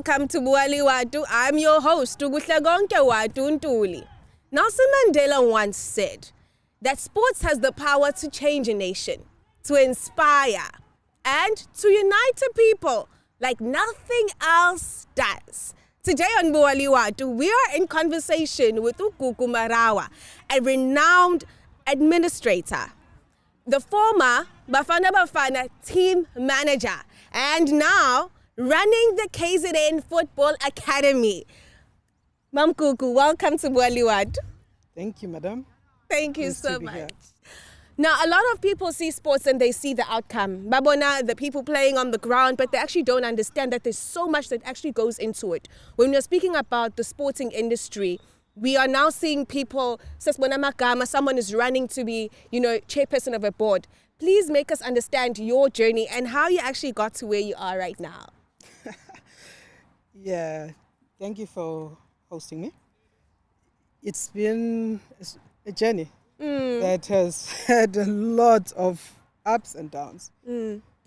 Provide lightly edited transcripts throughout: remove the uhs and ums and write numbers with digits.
Welcome to Watu. I'm your host, Watu Ntuli. Nelson Mandela once said that sports has the power to change a nation, to inspire, and to unite a people like nothing else does. Today on Watu, we are in conversation with Gugu Marawa, a renowned administrator, the former Bafana team manager, and now running the KZN Football Academy. Mam Gugu, welcome to Watu. Thank you, madam. Thank you so much. Now, a lot of people see sports and they see the outcome. Babona, the people playing on the ground, but they actually don't understand that there's so much that actually goes into it. When we're speaking about the sporting industry, we are now seeing people, someone is running to be, chairperson of a board. Please make us understand your journey and how you actually got to where you are right now. Yeah, thank you for hosting me. It's been a journey that has had a lot of ups and downs.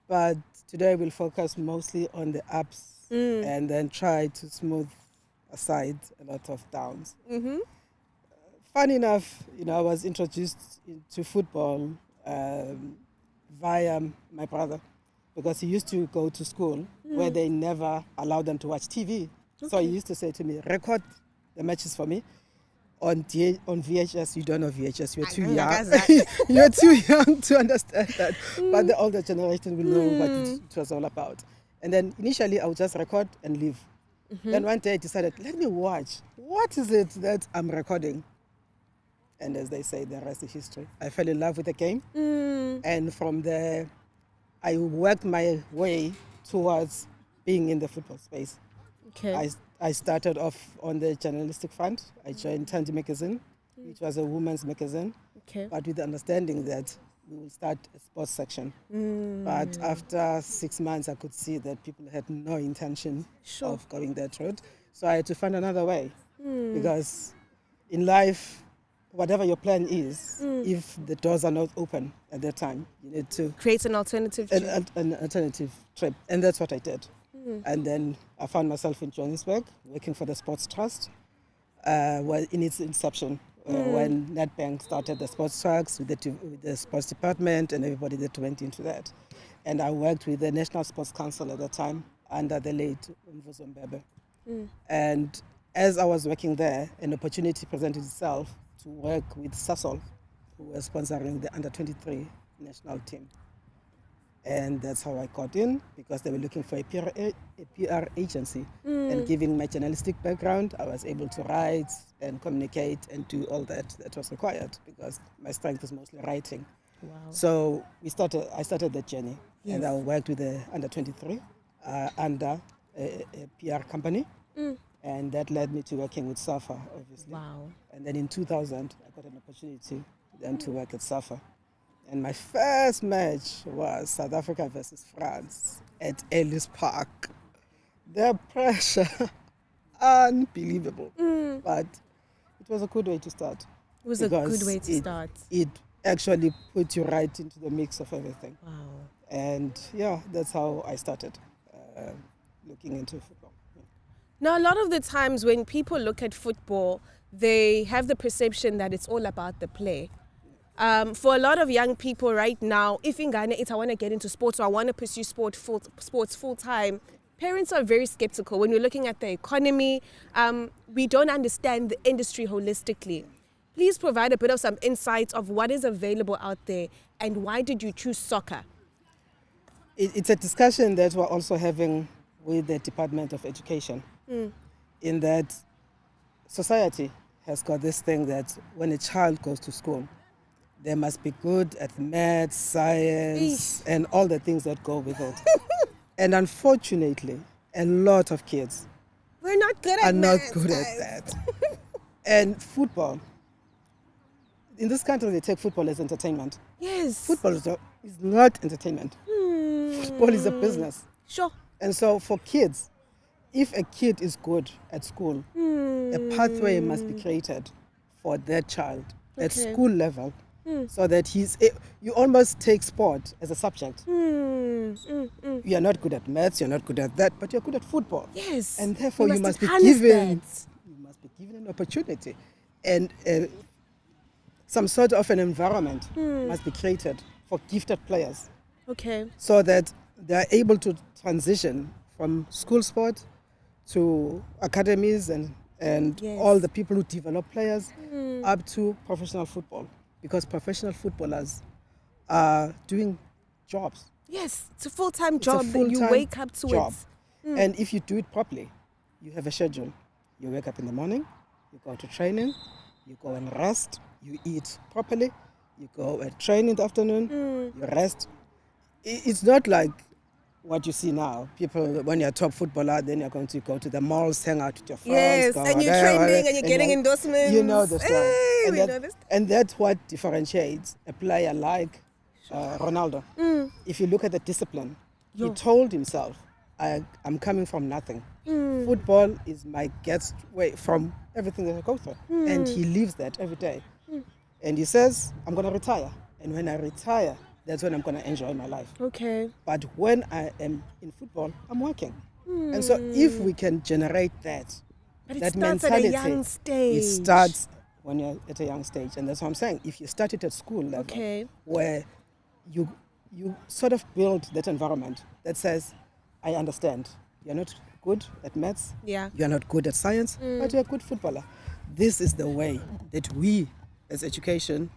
But today we'll focus mostly on the ups and then try to smooth aside a lot of downs. Funny enough, I was introduced to football via my brother, because he used to go to school where they never allowed them to watch TV. Okay. So he used to say to me, record the matches for me on VHS. You don't know VHS, you're too young. You're too young to understand that. But the older generation will know what it was all about. And then initially I would just record and leave. Then one day I decided, let me watch. What is it that I'm recording? And as they say, the rest is history. I fell in love with the game. And from there, I worked my way towards being in the football space. Okay. I started off on the journalistic front. I joined Tandy magazine, which was a women's magazine, but with the understanding that we will start a sports section. But after 6 months, I could see that people had no intention of going that route. So I had to find another way, because in life, whatever your plan is, if the doors are not open at that time, you need to create an alternative trip. An alternative trip. And that's what I did. And then I found myself in Johannesburg, working for the Sports Trust, in its inception, when Nedbank started the sports trucks with the sports department and everybody that went into that. And I worked with the National Sports Council at the time under the late Mvuzo Mbebe. And as I was working there, an opportunity presented itself to work with Sasol, who were sponsoring the under-23 national team. And that's how I got in, because they were looking for a PR agency. And given my journalistic background, I was able to write and communicate and do all that was required, because my strength is mostly writing. Wow. So I started that journey. Yes. And I worked with the under-23 under a PR company. And that led me to working with SAFA, obviously. Wow. And then in 2000, I got an opportunity then to work at SAFA. And my first match was South Africa versus France at Ellis Park. The pressure, unbelievable. But it was a good way to start. It was a good way to start. It actually put you right into the mix of everything. Wow. And yeah, that's how I started looking into football. Now, a lot of the times when people look at football, they have the perception that it's all about the play. For a lot of young people right now, if in Ghana I want to get into sports or I want to pursue sports full time, parents are very skeptical. When we're looking at the economy, we don't understand the industry holistically. Please provide a bit of some insights of what is available out there and why did you choose soccer? It's a discussion that we're also having with the Department of Education. In that society has got this thing that when a child goes to school, they must be good at maths, science, and all the things that go with it. And unfortunately, a lot of kids are not good at that. And football, in this country, they take football as entertainment. Yes. Football is not entertainment. Football is a business. Sure. And so for kids, if a kid is good at school, a pathway must be created for that child at school level so that you almost take sport as a subject. You are not good at maths, you're not good at that, but you're good at football. Yes. And therefore you must be given an opportunity. And some sort of an environment must be created for gifted players. Okay. So that they're able to transition from school sport to academies and all the people who develop players up to professional football. Because professional footballers are doing jobs. Yes, it's a full-time job. You wake up to job. it. And if you do it properly, you have a schedule. You wake up in the morning, you go to training, you go and rest, you eat properly, you go and train in the afternoon, you rest. It's not like what you see now. People, when you're a top footballer, then you're going to go to the malls, hang out with your friends. Yes, and you're trending and you're getting endorsements. You know the story. Hey, and that's what differentiates a player like Ronaldo. If you look at the discipline, he told himself, I'm coming from nothing. Football is my getaway from everything that I go through. And he lives that every day. And he says, I'm going to retire. And when I retire, that's when I'm going to enjoy my life. Okay. But when I am in football, I'm working. And so if we can generate that mentality, at a young stage. It starts when you're at a young stage. And that's what I'm saying. If you start it at school level, where you sort of build that environment that says, I understand, you're not good at maths, you're not good at science, but you're a good footballer. This is the way that we, as education,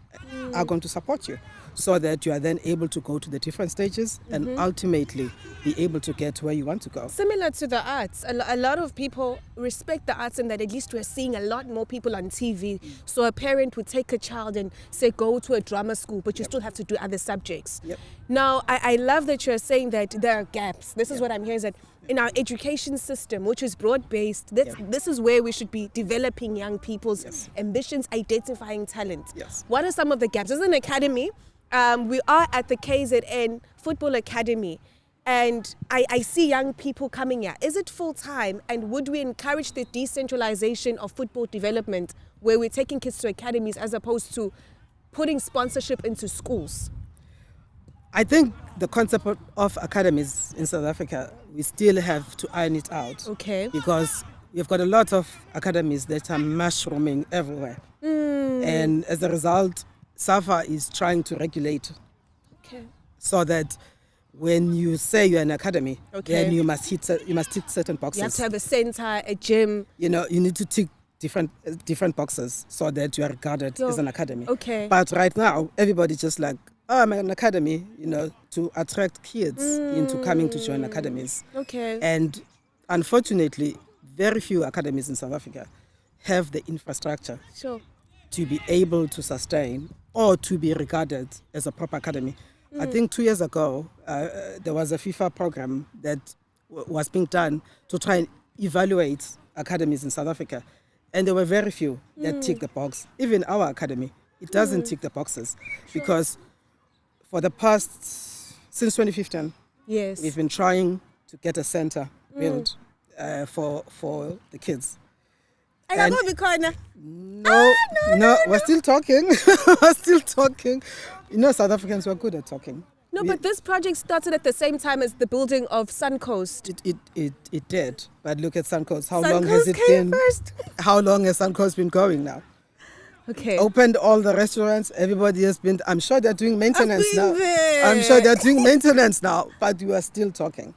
are going to support you, so that you are then able to go to the different stages and ultimately be able to get where you want to go. Similar to the arts, a lot of people respect the arts in that at least we're seeing a lot more people on TV. So a parent would take a child and say, go to a drama school, but you still have to do other subjects. Now, I love that you're saying that there are gaps. This is what I'm hearing, is that in our education system, which is broad-based, this is where we should be developing young people's ambitions, identifying talent. What are some of the gaps? As an academy, we are at the KZN Football Academy, and I see young people coming here. Is it full-time, and would we encourage the decentralization of football development where we're taking kids to academies as opposed to putting sponsorship into schools? I think the concept of academies in South Africa, we still have to iron it out. Okay. Because we've got a lot of academies that are mushrooming everywhere. And as a result, SAFA is trying to regulate so that when you say you're an academy, then you must tick certain boxes. You have to have a center, a gym. You know, you need to tick different boxes so that you are regarded as an academy. But right now, everybody's just like, oh, I'm an academy, you know, to attract kids into coming to join academies. And unfortunately, very few academies in South Africa have the infrastructure to be able to sustain or to be regarded as a proper academy. I think 2 years ago, there was a FIFA program that was being done to try and evaluate academies in South Africa. And there were very few that tick the box. Even our academy, it doesn't tick the boxes because for the past, since 2015, we've been trying to get a center built for the kids. And no, we're still talking. We're still talking. You know, South Africans were good at talking. No, but this project started at the same time as the building of Suncoast. It did. But look at Suncoast. How long has it been? How long has Suncoast been going now? Opened all the restaurants. Everybody has been. I'm sure they're doing maintenance now. I'm sure they're doing maintenance now. But we are still talking.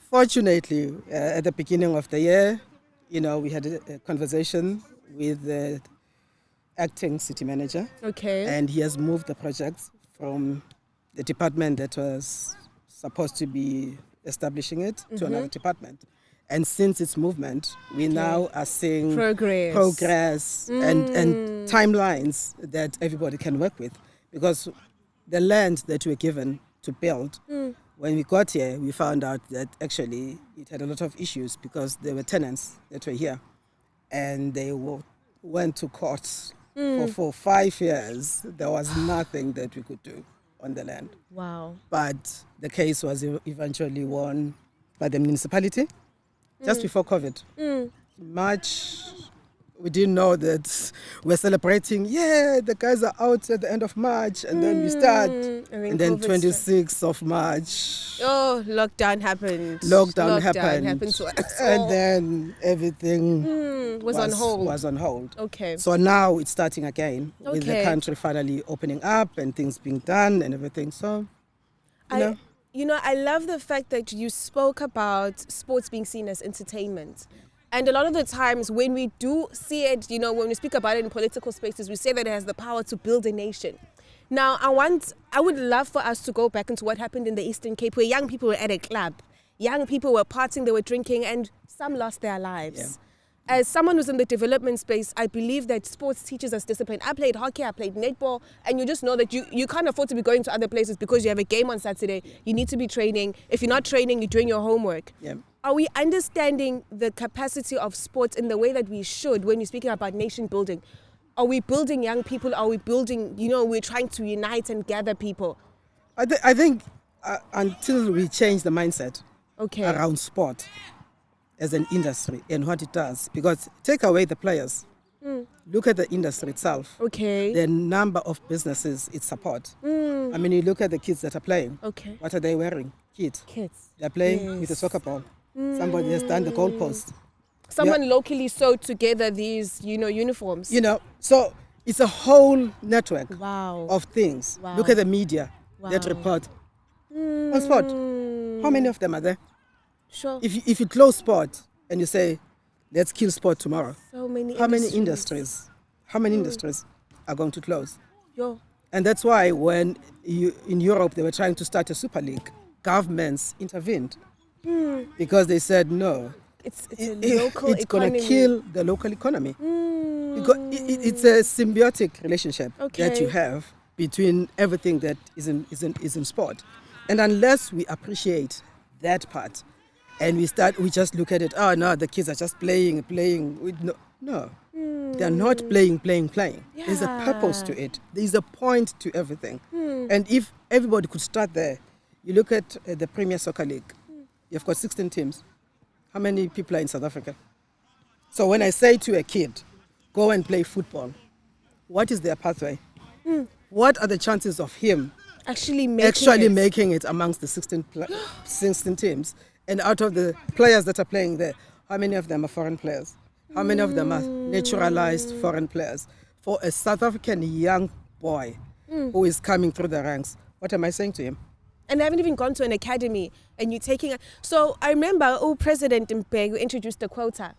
Fortunately, at the beginning of the year, you know, we had a conversation with the acting city manager. And he has moved the project from the department that was supposed to be establishing it to another department. And since its movement, we now are seeing progress and timelines that everybody can work with. Because the land that we were given to build, when we got here, we found out that actually it had a lot of issues because there were tenants that were here. And they went to court for 5 years. There was nothing that we could do on the land. But the case was eventually won by the municipality just before COVID. March We didn't know that we're celebrating. Yeah, the guys are out at the end of March, and then we start. And then 26th of March. Oh, lockdown happened. Lockdown happened to us. And then everything was on hold. Was on hold. Okay. So now it's starting again with the country finally opening up and things being done and everything. So, I love the fact that you spoke about sports being seen as entertainment. And a lot of the times when we do see it, when we speak about it in political spaces, we say that it has the power to build a nation. Now, I would love for us to go back into what happened in the Eastern Cape, where young people were at a club. Young people were partying, they were drinking, and some lost their lives. Yeah. As someone who's in the development space, I believe that sports teaches us discipline. I played hockey, I played netball, and you just know that you can't afford to be going to other places because you have a game on Saturday. You need to be training. If you're not training, you're doing your homework. Yeah. Are we understanding the capacity of sports in the way that we should when we're speaking about nation building? Are we building young people? Are we building, we're trying to unite and gather people? I think until we change the mindset around sport as an industry and what it does, because take away the players, look at the industry itself, the number of businesses it supports. I mean, you look at the kids that are playing. What are they wearing? Kids. They're playing with a soccer ball. Somebody has done the goalpost. Someone locally sewed together these, uniforms. So it's a whole network Wow. of things. Wow. Look at the media that report on sport. How many of them are there? Sure. If you close sport and you say, let's kill sport tomorrow, so many how many industries are going to close? Yo. And that's why when in Europe they were trying to start a super league, governments intervened because they said no. It's going to kill the local economy. Because it's a symbiotic relationship that you have between everything that is in sport. And unless we appreciate that part and we just look at it, oh no, the kids are just playing. No. They're not playing. Yeah. There's a purpose to it. There's a point to everything. And if everybody could start there, you look at the Premier Soccer League, you've got 16 teams. How many people are in South Africa? So when I say to a kid, go and play football, what is their pathway? What are the chances of him actually making it amongst the 16 teams? And out of the players that are playing there, how many of them are foreign players? How many of them are naturalized foreign players? For a South African young boy who is coming through the ranks, what am I saying to him? And they haven't even gone to an academy, and you're taking So I remember President Mbeki introduced a quota,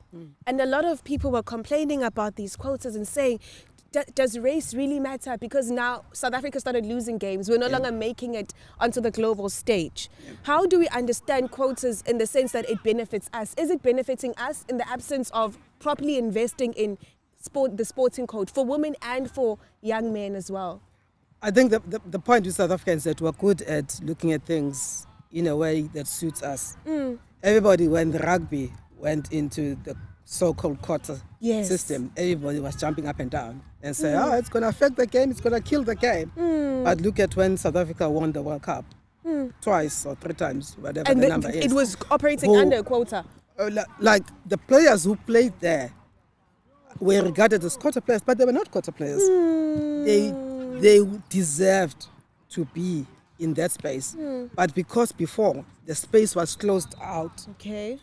and a lot of people were complaining about these quotas and saying, does race really matter? Because now South Africa started losing games. We're no longer making it onto the global stage. How do we understand quotas in the sense that it benefits us? Is it benefiting us in the absence of properly investing in the sporting code for women and for young men as well? I think the point with South Africa is that we're good at looking at things in a way that suits us. Everybody, when the rugby went into the so-called quota system, everybody was jumping up and down and saying, it's going to affect the game, it's going to kill the game. But look at when South Africa won the World Cup, twice or three times, whatever and the number is. It was operating under a quota. Like the players who played there were regarded as quota players, but they were not quota players. They deserved to be in that space. But because before the space was closed out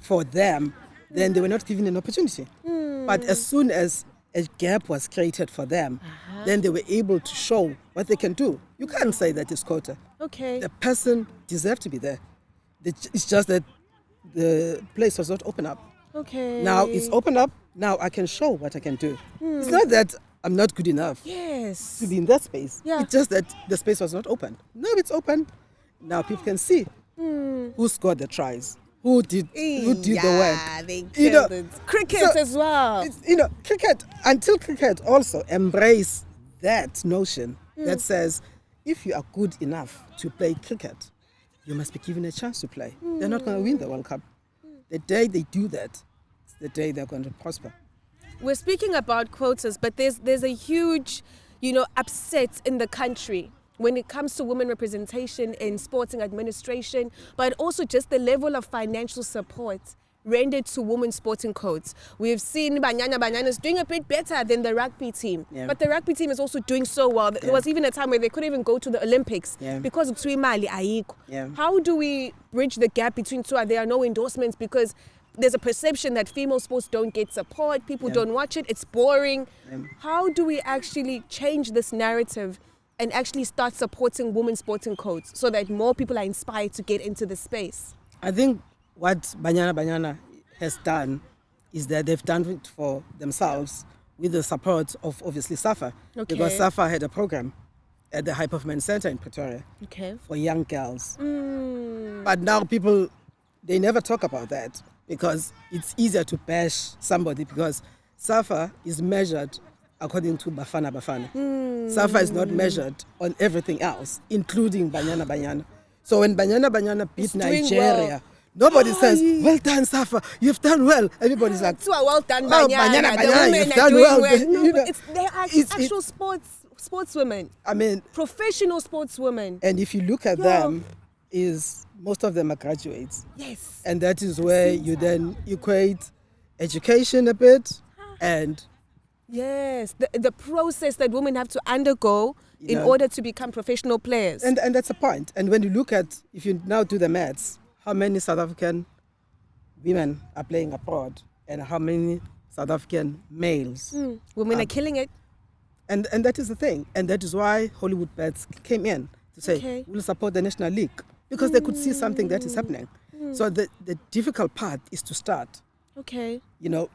for them, then they were not given an opportunity. But as soon as a gap was created for them, then they were able to show what they can do. You can't say that it's quota. The person deserved to be there. It's just that the place was not open up. Now it's open up. Now I can show what I can do. It's not that I'm not good enough to be in that space. It's just that the space was not open. Now it's open. Now people can see who scored the tries, who did the work. They killed it. Cricket as well. Cricket, until cricket also embrace that notion that says if you are good enough to play cricket, you must be given a chance to play. They're not going to win the World Cup. The day they do that, it's the day they're going to prosper. We're speaking about quotas, but there's a huge, upset in the country when it comes to women representation in sporting administration, but also just the level of financial support rendered to women's sporting codes. We've seen Bananas doing a bit better than the rugby team. Yeah. But the rugby team is also doing so well. There was even a time where they couldn't even go to the Olympics because of Mali ayikho. How do we bridge the gap between two? There are no endorsements because there's a perception that female sports don't get support, people don't watch it, it's boring. How do we actually change this narrative and actually start supporting women's sporting codes so that more people are inspired to get into the space? I think what Banyana has done is that they've done it for themselves with the support of obviously SAFA. Because SAFA had a program at the High Performance Center in Pretoria for young girls. But now people, they never talk about that because it's easier to bash somebody because SAFA is measured according to Bafana. SAFA is not measured on everything else, including Banyana. So when Banyana beat Nigeria, nobody says, well done, SAFA, you've done well. Everybody's like, well done, Banyana, you've done well. No, but they are actual sportswomen. I mean, professional sportswomen. And if you look at them, most of them are graduates. Yes. And that is where you then equate education a bit and... Yes, the process that women have to undergo in order to become professional players. And that's the point. And when you look at, if you now do the maths, how many South African women are playing abroad and how many South African males? Women are killing it. And that is the thing. And that is why Hollywood Bets came in to say, we'll support the National League because they could see something that is happening. So the difficult part is to start.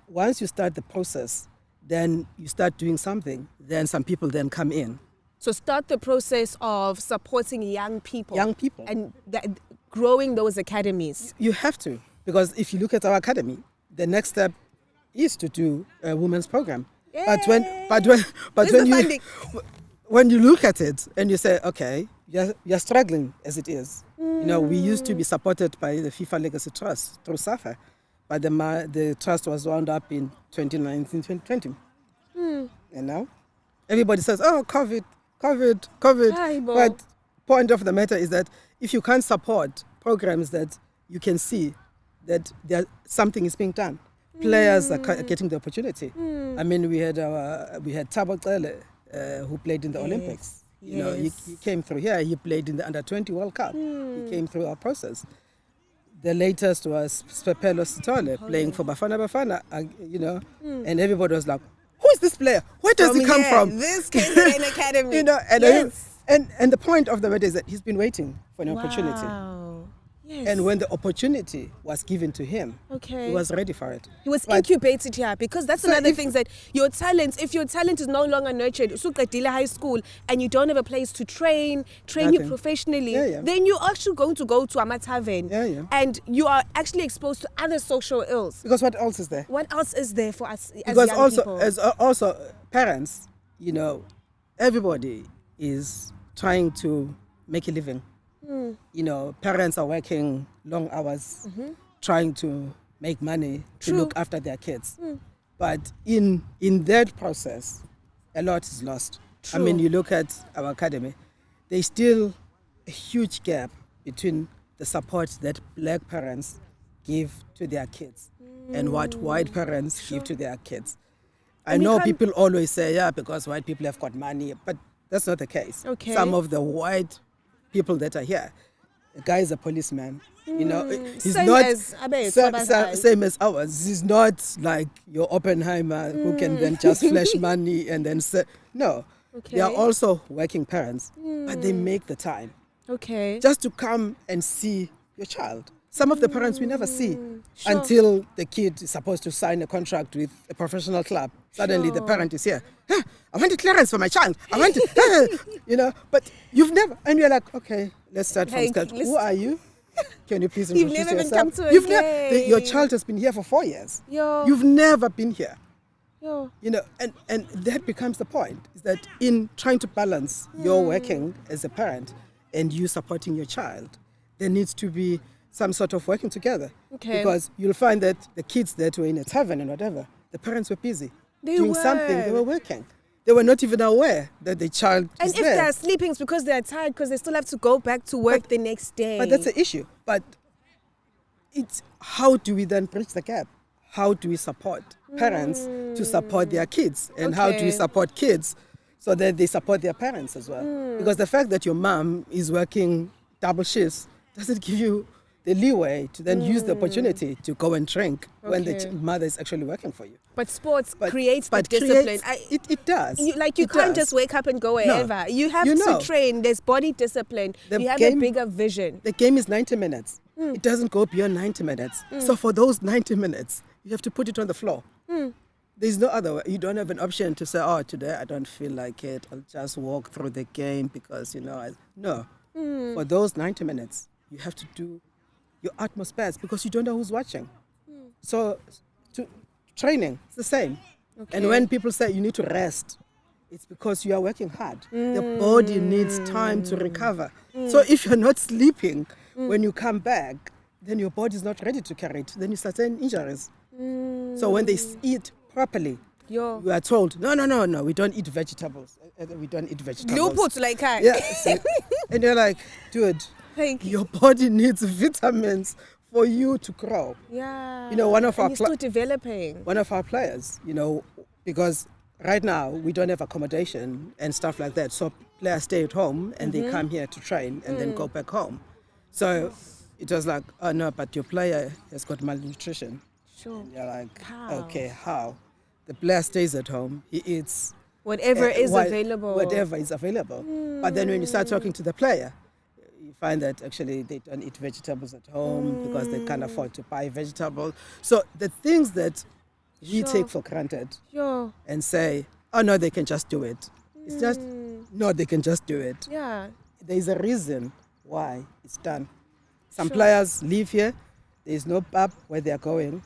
Once you start the process, then you start doing something, then some people then come in. So start the process of supporting young people. And growing those academies. You have to, because if you look at our academy, the next step is to do a women's program. Yay. But when you look at it and you say, okay, you're struggling as it is. We used to be supported by the FIFA Legacy Trust through SAFA. But the trust was wound up in 2019, 2020. And now everybody says, oh, COVID. But point of the matter is that if you can't support programs that you can see that something is being done, players are getting the opportunity. I mean, we had Thabo Cele, who played in the Olympics. He came through here. He played in the Under-20 World Cup. He came through our process. The latest was Spepelo Sitole playing for Bafana, and everybody was like, who is this player? Where does he come from? This came in an academy. And the point of the matter is that he's been waiting for an opportunity. Yes. And when the opportunity was given to him, he was ready for it. He was incubated here because that's another thing that if your talent is no longer nurtured, Usukadila High School, and you don't have a place to train you professionally, then you're actually going to go to a tavern and you are actually exposed to other social ills. Because what else is there? What else is there for us as because young also, people? As also parents, everybody is trying to make a living. Parents are working long hours, trying to make money to look after their kids. But in that process, a lot is lost. I mean, you look at our academy, there's still a huge gap between the support that black parents give to their kids and what white parents give to their kids. I know people always say, because white people have got money, but that's not the case. Some of the white people that are here, the guy is a policeman. He's same not as same as ours. He's not like your Oppenheimer who can then just flash money and then say no. They are also working parents, but they make the time just to come and see your child. Some of the parents we never see until the kid is supposed to sign a contract with a professional club. Suddenly the parent is here. I want a clearance for my child. I want it. But you've never, and you're like, okay, let's start from scratch. Who are you? Can you please introduce yourself? You've never been come to your child has been here for 4 years. You've never been here. And that becomes the point, is that in trying to balance your working as a parent and you supporting your child, there needs to be some sort of working together. Because you'll find that the kids that were in a tavern and whatever, the parents were busy doing something, they were working. They were not even aware that the child and is if there. they're sleeping, it's because they're tired, because they still have to go back to work the next day. But that's the issue. But it's how do we then bridge the gap? How do we support parents to support their kids? And how do we support kids so that they support their parents as well? Because the fact that your mom is working double shifts doesn't give you the leeway to then use the opportunity to go and drink when the mother is actually working for you. But sports creates the discipline. It does. You can't just wake up and go wherever. You have to train. There's body discipline. You have a bigger vision. The game is 90 minutes. It doesn't go beyond 90 minutes. So for those 90 minutes, you have to put it on the floor. There's no other way. You don't have an option to say, oh, today I don't feel like it. I'll just walk through the game because, no. For those 90 minutes, you have to do your utmost best because you don't know who's watching. So training, it's the same. And when people say you need to rest, it's because you are working hard. The body needs time to recover. So if you're not sleeping when you come back, then your body is not ready to carry it. Then you start saying injuries. So when they eat properly, you are told, no, we don't eat vegetables. We don't eat vegetables. And you're like, dude, your body needs vitamins for you to grow. One of our still developing. One of our players, because right now we don't have accommodation and stuff like that. So players stay at home and they come here to train and then go back home. So it was like, oh no, but your player has got malnutrition. Sure. And you're like, okay, how? The player stays at home. He eats whatever is available. Whatever is available. But then when you start talking to the player, you find that actually they don't eat vegetables at home because they can't afford to buy vegetables. So the things that we take for granted and say, oh no, they can just do it. It's just, no, they can just do it. There's a reason why it's done. Some players live here. There's no pub where they're going.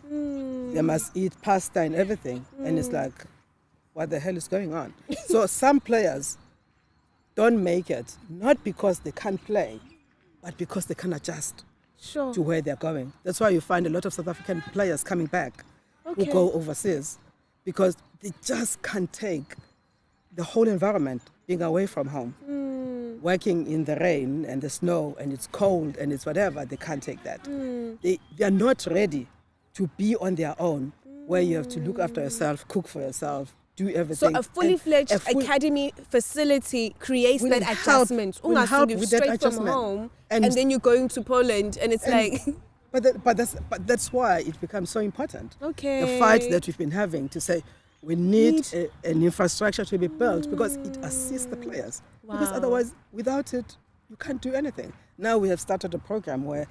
They must eat pasta and everything. And it's like, what the hell is going on? So some players don't make it, not because they can't play, but because they can adjust to where they're going. That's why you find a lot of South African players coming back who go overseas, because they just can't take the whole environment, being away from home, working in the rain and the snow and it's cold and it's whatever. They can't take that. They are not ready to be on their own, where you have to look after yourself, cook for yourself, do everything. So a fully fledged academy facility creates that adjustment. Will help with that adjustment. From home, and then you're going to Poland, and it's like. But that's why it becomes so important. The fight that we've been having to say we need an infrastructure to be built because it assists the players. Because otherwise, without it, you can't do anything. Now we have started a program where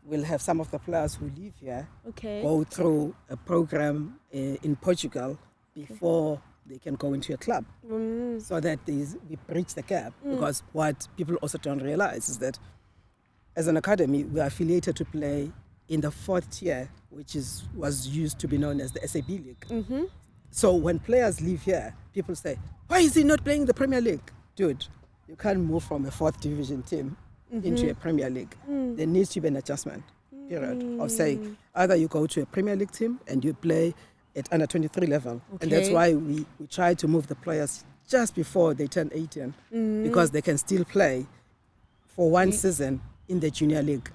we'll have some of the players who live here go through a program in Portugal before they can go into a club, so that we bridge the gap. Because what people also don't realize is that as an academy, we are affiliated to play in the 4th tier, which was used to be known as the SAB League. So when players leave here, people say, why is he not playing the Premier League? Dude, you can't move from a 4th division team into a Premier League. There needs to be an adjustment, period, of saying either you go to a Premier League team and you play at under 23 level. And that's why we try to move the players just before they turn 18, because they can still play for one season in the junior league,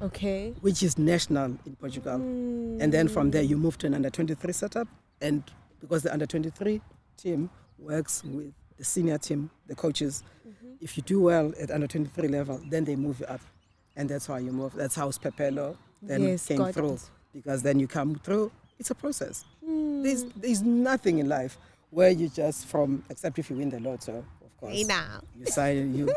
which is national in Portugal. And then from there you move to an under 23 setup, and because the under 23 team works with the senior team, the coaches, if you do well at under 23 level, then they move you up. And that's how you move. That's how Spepelo then came through. Because then you come through, it's a process. There's nothing in life where you just except if you win the lotto, of course. You sign,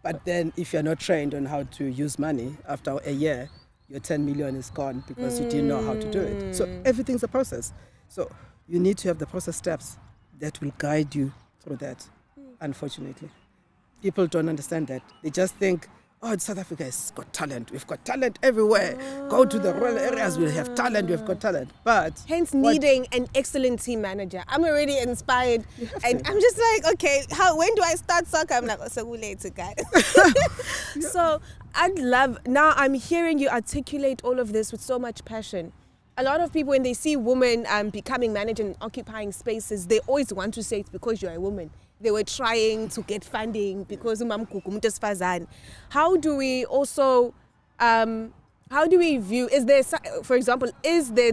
But then if you're not trained on how to use money, after a year, your 10 million is gone because you didn't know how to do it. So everything's a process. So you need to have the process steps that will guide you through that, unfortunately. People don't understand that. They just think, South Africa has got talent. We've got talent everywhere. Go to the rural areas, we'll have talent, we've got talent. But hence needing an excellent team manager. I'm already inspired. And I'm just like, okay, when do I start soccer? I'm like, so later, guys. So now I'm hearing you articulate all of this with so much passion. A lot of people, when they see women becoming managers and occupying spaces, they always want to say it's because you're a woman. They were trying to get funding because how do we also How do we view, for example, is there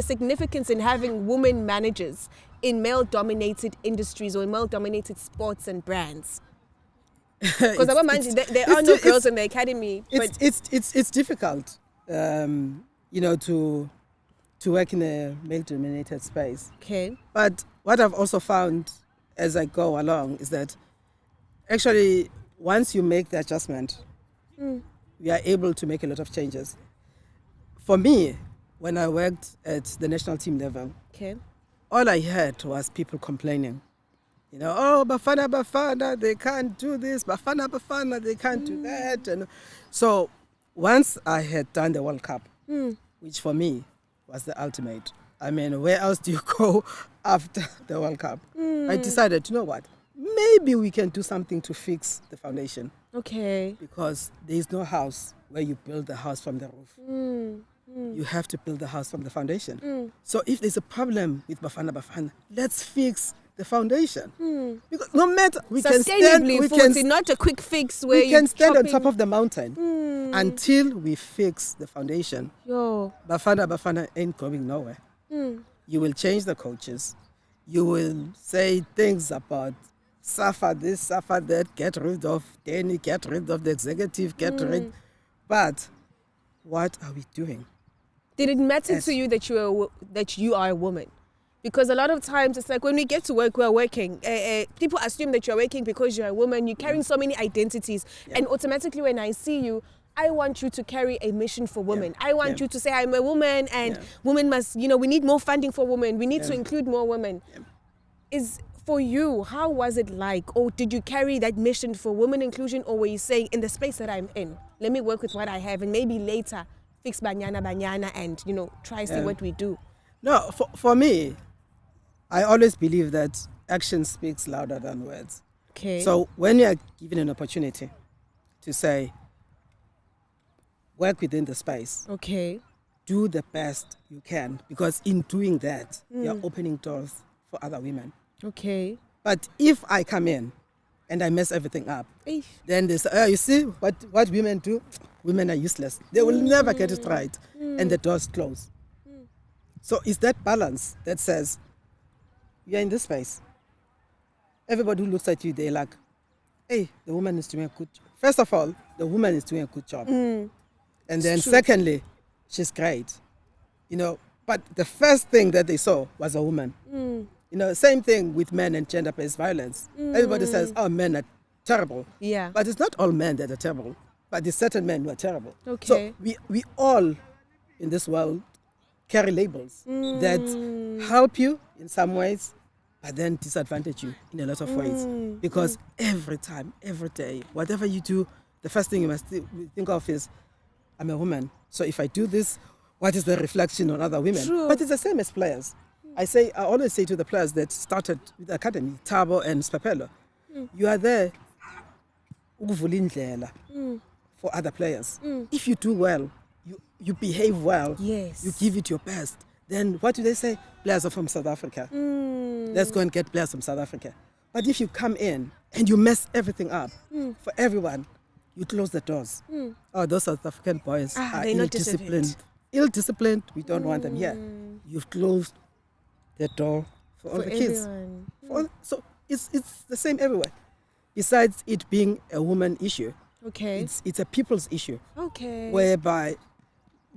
significance in having women managers in male-dominated industries or in male-dominated sports and brands? Because I mind there are no girls in the academy. It's difficult, to work in a male-dominated space. Okay. But what I've also found as I go along is that actually once you make the adjustment, we are able to make a lot of changes. For me, when I worked at the national team level, okay, all I heard was people complaining. Oh, Bafana, they can't do this. Bafana, they can't do that. And so once I had done the World Cup, which for me was the ultimate. I mean, where else do you go after the World Cup? I decided, you know what? Maybe we can do something to fix the foundation. Okay. Because there is no house where you build the house from the roof. You have to build the house from the foundation. So if there's a problem with Bafana, let's fix the foundation. Because no matter we can stand, not a quick fix where we can stand on top of the mountain until we fix the foundation. Yo. Bafana ain't going nowhere. You will change the coaches. You will say things about suffer this, suffer that, get rid of Danny, get rid of the executive, get rid. But what are we doing? Did it matter to you that you are a woman? Because a lot of times it's like when we get to work, we're working. People assume that you're working because you're a woman. You're carrying so many identities. And automatically when I see you, I want you to carry a mission for women. I want you to say, I'm a woman and women must, we need more funding for women. We need to include more women. For you, how was it like? Or did you carry that mission for women inclusion? Or were you saying, in the space that I'm in, let me work with what I have and maybe later fix banyana and, try see what we do? No, for me, I always believe that action speaks louder than words. Okay. So when you are given an opportunity to say, work within the space. Okay. Do the best you can, because in doing that, you're opening doors for other women. Okay. But if I come in and I mess everything up, then they say, you see what women do? Women are useless. They will never get it right. And the doors close. So it's that balance that says, you're in this space. Everybody who looks at you, they're like, hey, the woman is doing a good job. First of all, the woman is doing a good job. And then secondly, she's great. But the first thing that they saw was a woman. Same thing with men and gender-based violence. Everybody says, oh, men are terrible. Yeah. But it's not all men that are terrible, but there's certain men who are terrible. Okay. So we all in this world carry labels that help you in some ways, but then disadvantage you in a lot of ways. Because every time, every day, whatever you do, the first thing you must think of is, I'm a woman. So if I do this, what is the reflection on other women? True. But it's the same as players. I always say to the players that started with the academy, Thabo and Spapelo, you are there for other players. If you do well, you behave well, yes, you give it your best, then what do they say? Players are from South Africa. Let's go and get players from South Africa. But if you come in and you mess everything up for everyone, you close the doors. Oh, those South African boys are ill-disciplined. Ill-disciplined, we don't want them here. You've closed the door for all the kids. So it's the same everywhere. Besides it being a woman issue, okay, it's a people's issue. Okay. Whereby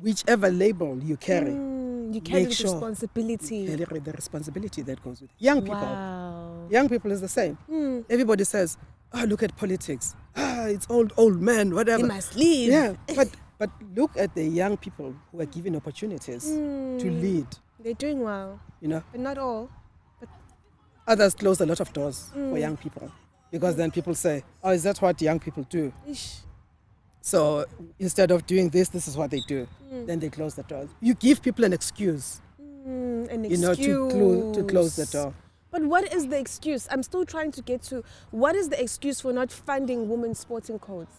whichever label you carry, you carry the responsibility. You carry the responsibility that goes with it. Young people. Wow. Young people is the same. Everybody says, oh, look at politics. It's old men, whatever. They must leave. Yeah, but look at the young people who are given opportunities to lead. They're doing well. But not all. But others close a lot of doors for young people. Because then people say, oh, is that what young people do? So instead of doing this is what they do. Then they close the door. You give people an excuse. To close the door. But what is the excuse? I'm still trying to get to, what is the excuse for not funding women's sporting codes?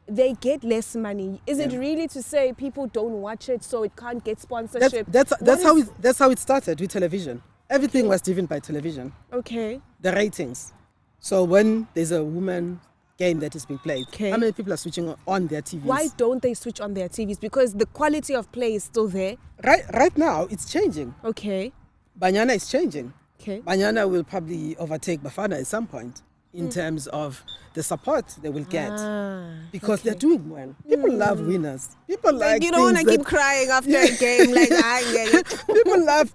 They get less money. Is it really to say people don't watch it so it can't get sponsorship? That's how it started with television. Everything was driven by television. Okay. The ratings. So when there's a woman game that is being played. Okay. How many people are switching on their TVs? Why don't they switch on their TVs? Because the quality of play is still there. Right now, it's changing. Okay. Banyana is changing. Okay. Banyana will probably overtake Bafana at some point in terms of the support they will get. Because they're doing well. People love winners. People like you don't want to keep crying after a game. Like, I get it. People love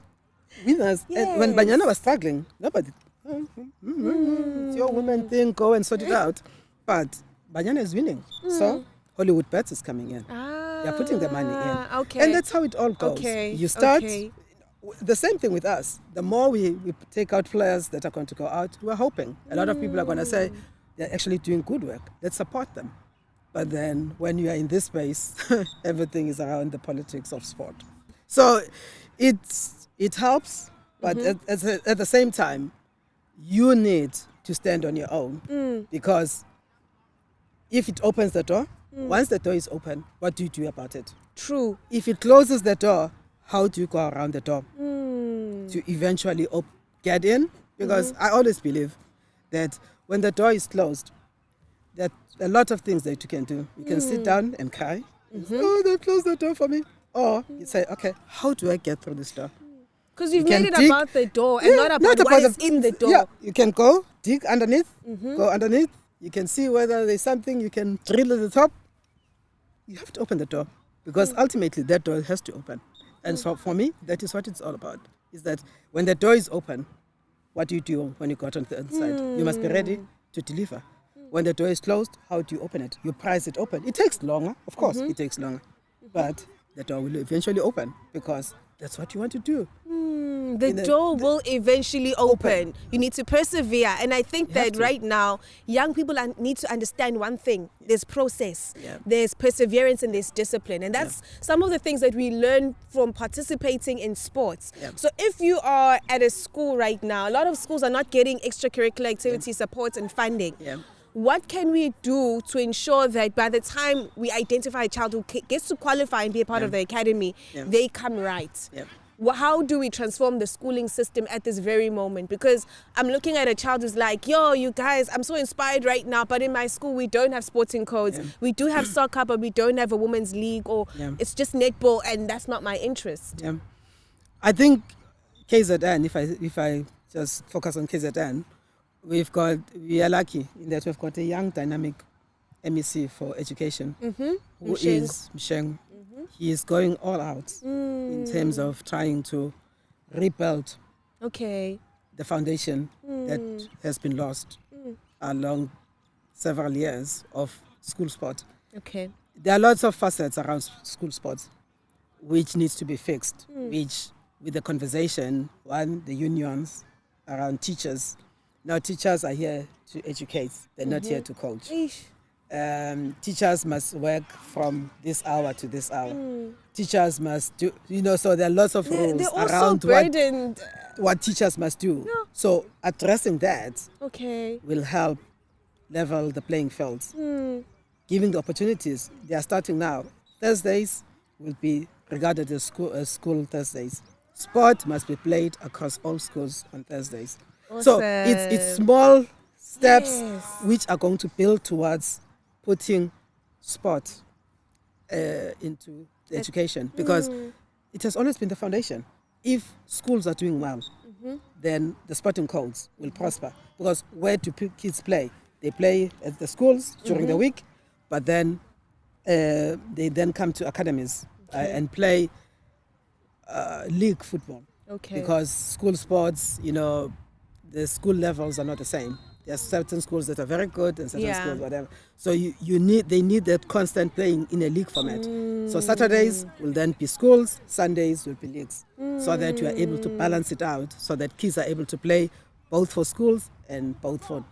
winners. Yes. And when Banyana was struggling, nobody, it's your women thing, go and sort it out. But Banyana is winning. So Hollywood Bets is coming in. They're putting the money in. Okay. And that's how it all goes. Okay. You start, Okay. the same thing with us. The more we take out players that are going to go out, we're hoping. A lot of people are going to say, they're actually doing good work. Let's support them. But then when you are in this space, everything is around the politics of sport. So it helps, but at the same time, you need to stand on your own. Because if it opens the door, once the door is open, what do you do about it? True. If it closes the door, how do you go around the door to eventually get in? Because I always believe that when the door is closed, there are a lot of things that you can do. You can sit down and cry. Oh, they closed the door for me. Or you say, okay, how do I get through this door? Because you've You made can it about the door and not about what is in the door. Yeah, you can go, dig underneath, go underneath. You can see whether there's something you can drill at the top. You have to open the door because ultimately that door has to open. And so for me, that is what it's all about, is that when the door is open, what do you do when you got on the inside? You must be ready to deliver. When the door is closed, how do you open it? You prise it open. It takes longer, of course, it takes longer. But the door will eventually open because that's what you want to do. The door will eventually open. You need to persevere. And I think that right now, young people need to understand one thing. There's process, there's perseverance, and there's discipline. And that's some of the things that we learn from participating in sports. So if you are at a school right now, a lot of schools are not getting extracurricular activity support and funding. What can we do to ensure that by the time we identify a child who gets to qualify and be a part of the academy, they come right? How do we transform the schooling system at this very moment? Because I'm looking at a child who's like, yo, you guys, I'm so inspired right now, but in my school we don't have sporting codes. We do have soccer, but we don't have a women's league, or it's just netball, and that's not my interest. I think KZN, if I just focus on KZN, we are lucky in that we've got a young, dynamic MEC for education, who is Msheng. He is going all out in terms of trying to rebuild the foundation that has been lost along several years of school sport. There are lots of facets around school sports which needs to be fixed, which with the conversation, the unions around teachers. Now teachers are here to educate, they're not here to coach. Teachers must work from this hour to this hour. Teachers must do, so there are lots of rules around what teachers must do. So addressing that will help level the playing fields. Giving the opportunities, they are starting now. Thursdays will be regarded as school Thursdays. Sport must be played across all schools on Thursdays. So it's small steps which are going to build towards putting sport into the education, because it has always been the foundation. If schools are doing well, then the sporting codes will prosper, because where do kids play? They play at the schools during the week, but then they then come to academies and play league football, because school sports, the school levels are not the same. There are certain schools that are very good and certain schools whatever. So they need that constant playing in a league format. So Saturdays will then be schools, Sundays will be leagues, so that you are able to balance it out, so that kids are able to play both for schools and both for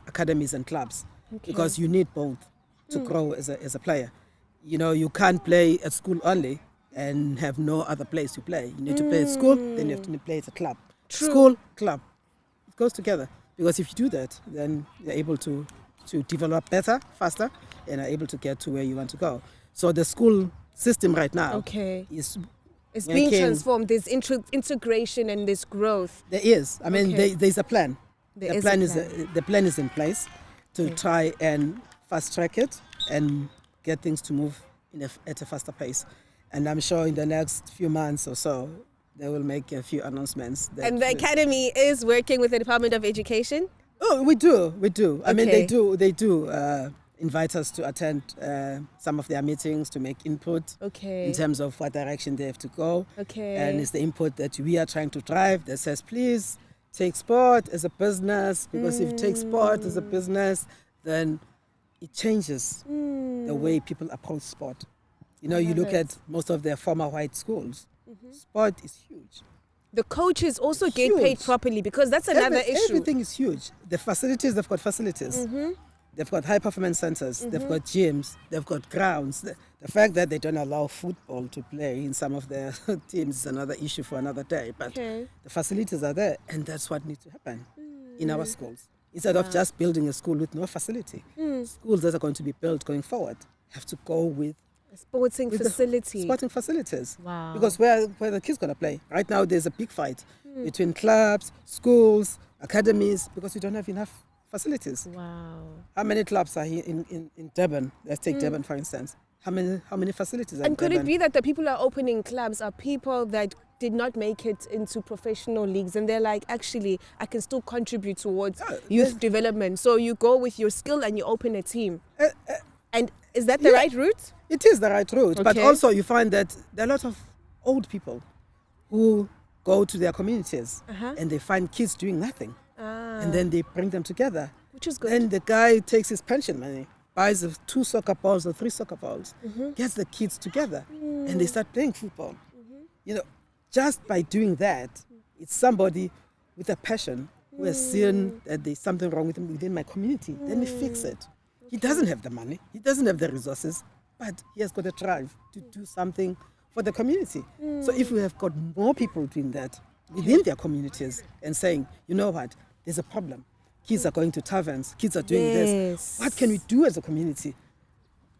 academies and clubs, because you need both to grow as a player. You can't play at school only and have no other place to play. You need to play at school, then you have to play at a club. School, club. It goes together. Because if you do that, then you're able to develop better, faster, and are able to get to where you want to go. So the school system right now is being transformed. There's integration and there's growth. There is. I mean, there's a plan. The plan is in place. to try and fast track it and get things to move at a faster pace. And I'm sure in the next few months or so, they will make a few announcements. And the Academy is working with the Department of Education? Oh, we do. I mean, they do invite us to attend some of their meetings to make input in terms of what direction they have to go. And it's the input that we are trying to drive that says, please take sport as a business, because if you take sport as a business, then it changes the way people approach sport. You know, you look at most of their former white schools, sport is huge. The coaches also get paid properly, because that's another issue. Everything is huge. The facilities, they've got facilities. They've got high performance centers. They've got gyms. They've got grounds. The fact that they don't allow football to play in some of their teams is another issue for another day. But the facilities are there, and that's what needs to happen in our schools. Instead of just building a school with no facility, schools that are going to be built going forward have to go with sporting facilities. Wow. Because where the kids going to play? Right now, there's a big fight between clubs, schools, academies, because we don't have enough facilities. Wow. How many clubs are here in Durban? Let's take Durban, for instance. How many facilities are in And could Durban? it be that the people who are opening clubs are people that did not make it into professional leagues, and they're like, actually, I can still contribute towards youth development. So you go with your skill and you open a team. And is that the right route? It is the right route. But also you find that there are a lot of old people who go to their communities and they find kids doing nothing. And then they bring them together. Which is good. Then the guy takes his pension money, buys 2 soccer balls or 3 soccer balls, gets the kids together, and they start playing football. You know, just by doing that, it's somebody with a passion who has seen that there's something wrong with him within my community. Then we fix it. He doesn't have the money, he doesn't have the resources, but he has got a drive to do something for the community. So if we have got more people doing that within their communities and saying, you know what, there's a problem. Kids are going to taverns, kids are doing this. What can we do as a community?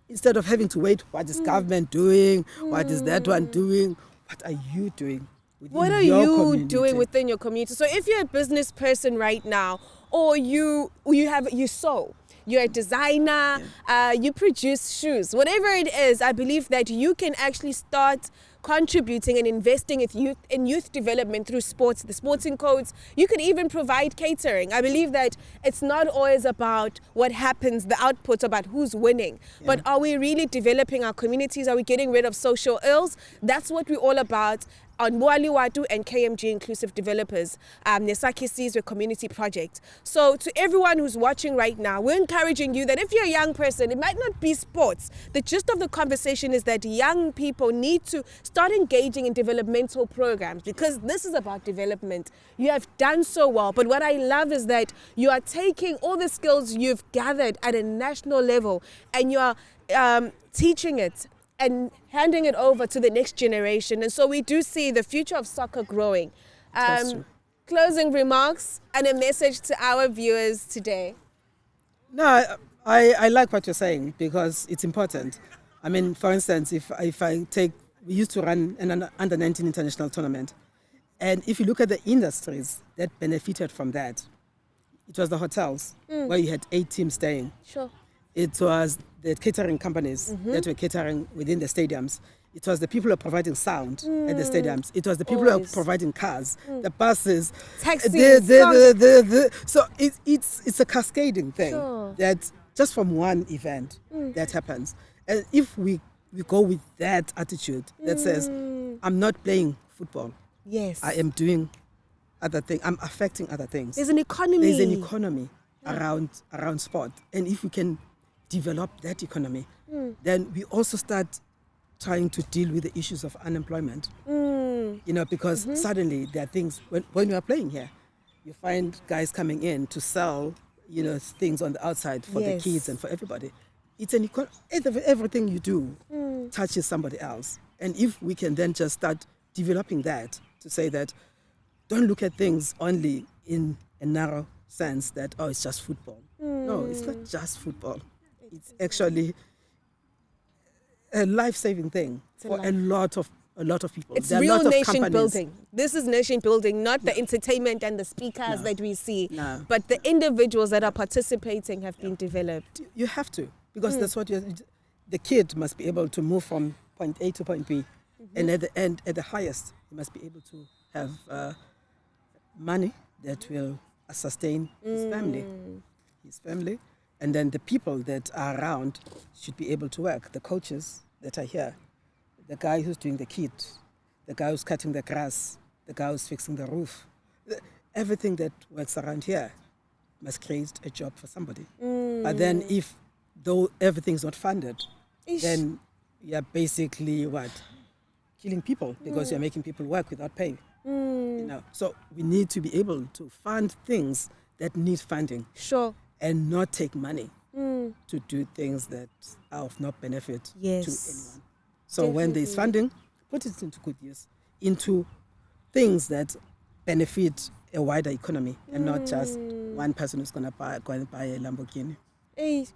Instead of having to wait, what is government doing? What is that one doing? What are you doing within your community? Doing within your community? So if you're a business person right now, or you sew, you're a designer, you produce shoes, whatever it is, I believe that you can actually start contributing and investing in youth development through sports, the sporting codes. You could even provide catering. I believe that it's not always about what happens, the output, about who's winning, but are we really developing our communities? Are we getting rid of social ills? That's what we're all about on Watu and KMG Inclusive Developers, Nesaki Sizwe Community Project. So to everyone who's watching right now, we're encouraging you that if you're a young person, it might not be sports. The gist of the conversation is that young people need to start engaging in developmental programs, because this is about development. You have done so well, but what I love is that you are taking all the skills you've gathered at a national level and you are teaching it and handing it over to the next generation. And so we do see the future of soccer growing. Closing remarks and a message to our viewers today. No, I like what you're saying, because it's important. I mean, for instance, if I take, we used to run an under-19 international tournament. And if you look at the industries that benefited from that, it was the hotels where you had 8 teams staying. Sure. It was the catering companies that were catering within the stadiums. It was the people who are providing sound at the stadiums. It was the people who are providing cars, the buses, taxis. So it's a cascading thing that just from one event that happens. And if we go with that attitude that says, I'm not playing football. Yes. I am doing other things. I'm affecting other things. There's an economy. There's an economy around sport. And if we can develop that economy, then we also start trying to deal with the issues of unemployment. You know, because suddenly there are things, when you are playing here, you find guys coming in to sell, you know, things on the outside for the kids and for everybody. It's an everything you do touches somebody else. And if we can then just start developing that, to say that don't look at things only in a narrow sense that, oh, it's just football. No, it's not just football. It's actually a life-saving thing for a lot of A lot of people. It's There are real lots of nation companies. building. This is nation building, not the entertainment and the speakers that we see, but the individuals that are participating have been developed. You have to, because that's what the kid must be able to move from point A to point B. And at the end, at the highest, he must be able to have money that will sustain his family. And then the people that are around should be able to work. The coaches that are here, the guy who's doing the kit, the guy who's cutting the grass, the guy who's fixing the roof. Everything that works around here must create a job for somebody. But then though everything's not funded, then you're basically killing people, because you're making people work without pay. You know, so we need to be able to fund things that need funding. Sure. And not take money to do things that are of no benefit to anyone. So when there's funding, put it into good use, into things that benefit a wider economy, and not just one person who's going to buy a Lamborghini. Hey,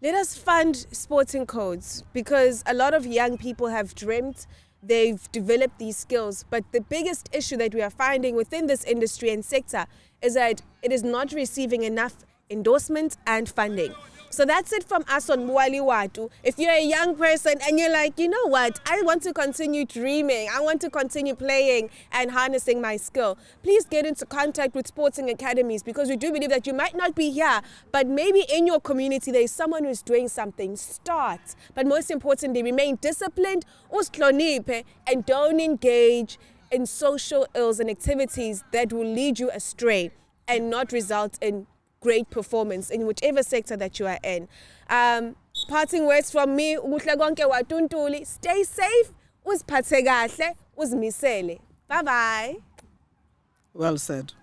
let us fund sporting codes, because a lot of young people have dreamt, they've developed these skills, but the biggest issue that we are finding within this industry and sector is that it is not receiving enough endorsement and funding. So that's it from us on Watu. If you're a young person and you're like, you know what, I want to continue dreaming, I want to continue playing and harnessing my skill, please get into contact with sporting academies, because we do believe that you might not be here, but maybe in your community there is someone who's doing something. Start. But most importantly, remain disciplined, and don't engage in social ills and activities that will lead you astray and not result in great performance in whichever sector that you are in. Parting words from me, Watu. Stay safe, uziphathe kahle, uzimisele. Bye bye. Well said.